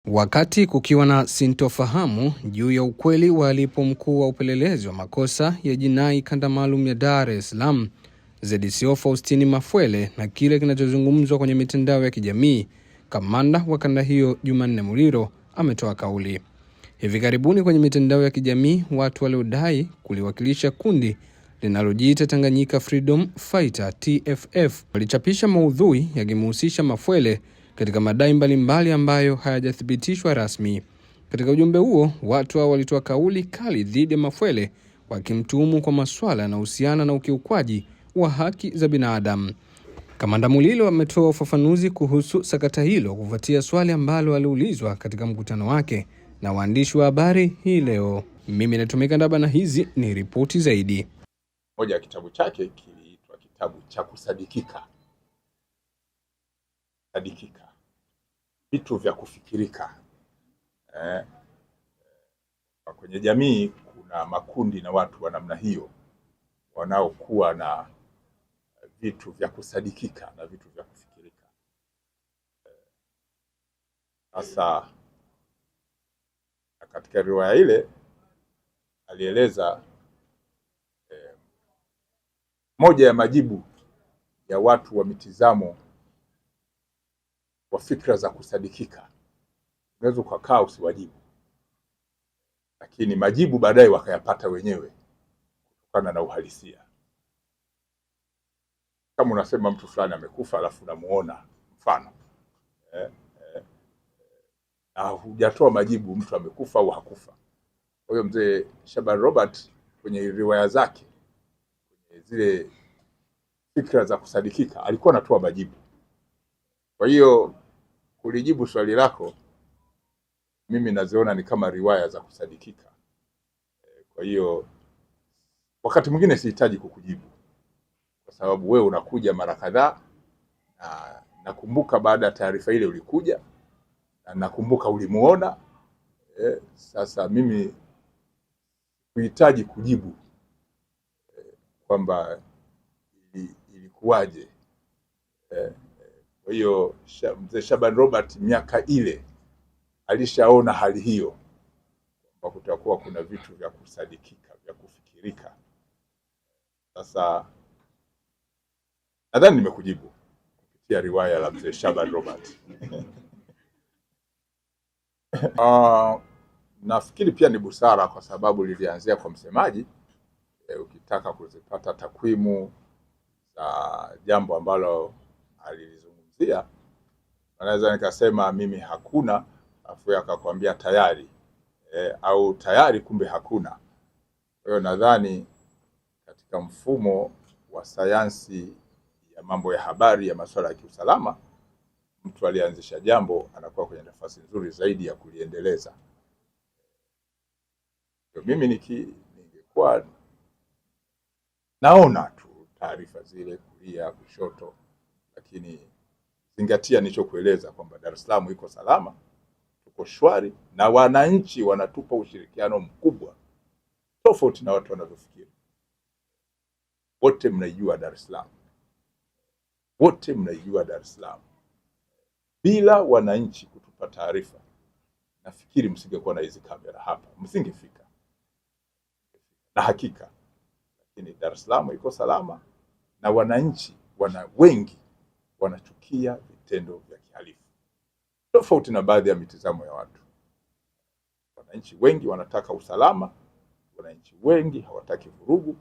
Wakati kukiwa na sintofahamu juu ya ukweli wa alipo mkuu wa upelelezi wa makosa ya jinai kanda maalum ya Dar es Salaam, ZCO Faustini Mafwele, na kile kinachozungumzwa kwenye mitandao ya kijamii, kamanda wa kanda hiyo Jumanne Muliro ametoa kauli. Hivi karibuni kwenye mitandao ya kijamii, watu waliodai kuliwakilisha kundi linalojiita Tanganyika Freedom Fighter TFF walichapisha maudhui yakimhusisha Mafwele katika madai mbalimbali ambayo hayajathibitishwa rasmi. Katika ujumbe huo, watu hao walitoa kauli kali dhidi ya Mafwele, wakimtuhumu kwa masuala yanayohusiana na ukiukwaji wa haki za binadamu. Kamanda Muliro ametoa ufafanuzi kuhusu sakata hilo kufuatia swali ambalo aliulizwa katika mkutano wake na waandishi wa habari hii leo. Mimi natumika ndaba na hizi ni ripoti zaidi. Moja ya kitabu chake kiliitwa kitabu cha kusadikika. Sadikika. Vitu vya kufikirika. Kwenye jamii kuna makundi na watu wa namna hiyo wanaokuwa na vitu vya kusadikika na vitu vya kufikirika. Sasa katika riwaya ile alieleza moja ya majibu ya watu wa mitizamo wa fikra za kusadikika. Unaweza ukakaa usiwajibu, lakini majibu baadaye wakayapata wenyewe kutokana na uhalisia. Kama unasema mtu fulani amekufa alafu unamuona mfano na hujatoa majibu mtu amekufa au hakufa. Kwa hiyo mzee Shaban Robert kwenye riwaya zake, kwenye zile fikra za kusadikika, alikuwa anatoa majibu. Kwa hiyo kulijibu swali lako, mimi naziona ni kama riwaya za kusadikika. Kwa hiyo wakati mwingine sihitaji kukujibu, kwa sababu wewe unakuja mara kadhaa, na nakumbuka baada ya taarifa ile ulikuja, na nakumbuka ulimuona. Sasa mimi kuhitaji kujibu kwamba ilikuwaje. Kwa hiyo mzee Shaban Robert miaka ile alishaona hali hiyo, kwamba kutakuwa kuna vitu vya kusadikika, vya kufikirika. Sasa nadhani nimekujibu kupitia riwaya la mzee Shaban Robert. Nafikiri pia ni busara, kwa sababu lilianzia kwa msemaji. Ukitaka kuzipata takwimu za jambo ambalo alilizungumzia, naweza nikasema mimi hakuna, afu akakwambia tayari, au tayari kumbe hakuna. Kwa hiyo nadhani katika mfumo wa sayansi ya mambo ya habari ya masuala ya kiusalama, mtu alianzisha jambo anakuwa kwenye nafasi nzuri zaidi ya kuliendeleza. Mimi ningekuwa naona tu taarifa zile kulia kushoto, lakini zingatia nilichokueleza kwamba Dar es Salaam iko salama, tuko shwari, na wananchi wanatupa ushirikiano mkubwa, tofauti na watu wanavyofikiri. Wote mnaijua Dar es Salaam. Wote mnaijua Dar es Salaam. Bila wananchi kutupa taarifa, nafikiri msingekuwa na hizi kamera hapa, msingefika. Na hakika, lakini Dar es Salaam iko salama, na wananchi wengi wanachukia vitendo vya kihalifu, tofauti na baadhi ya mitazamo ya watu. Wananchi wengi wanataka usalama, wananchi wengi hawataki vurugu,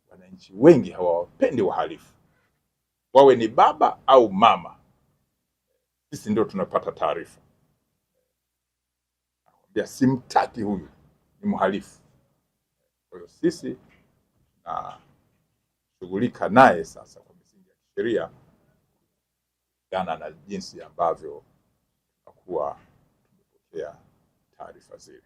wananchi wengi hawapendi wahalifu, wawe ni baba au mama. Sisi ndio tunapata taarifa, nakwambia simtaki huyu, ni mhalifu. Kwa hiyo sisi na shughulika naye sasa kwa misingi ya kisheria, kulingana na jinsi ambavyo tunakuwa tumepokea taarifa zile.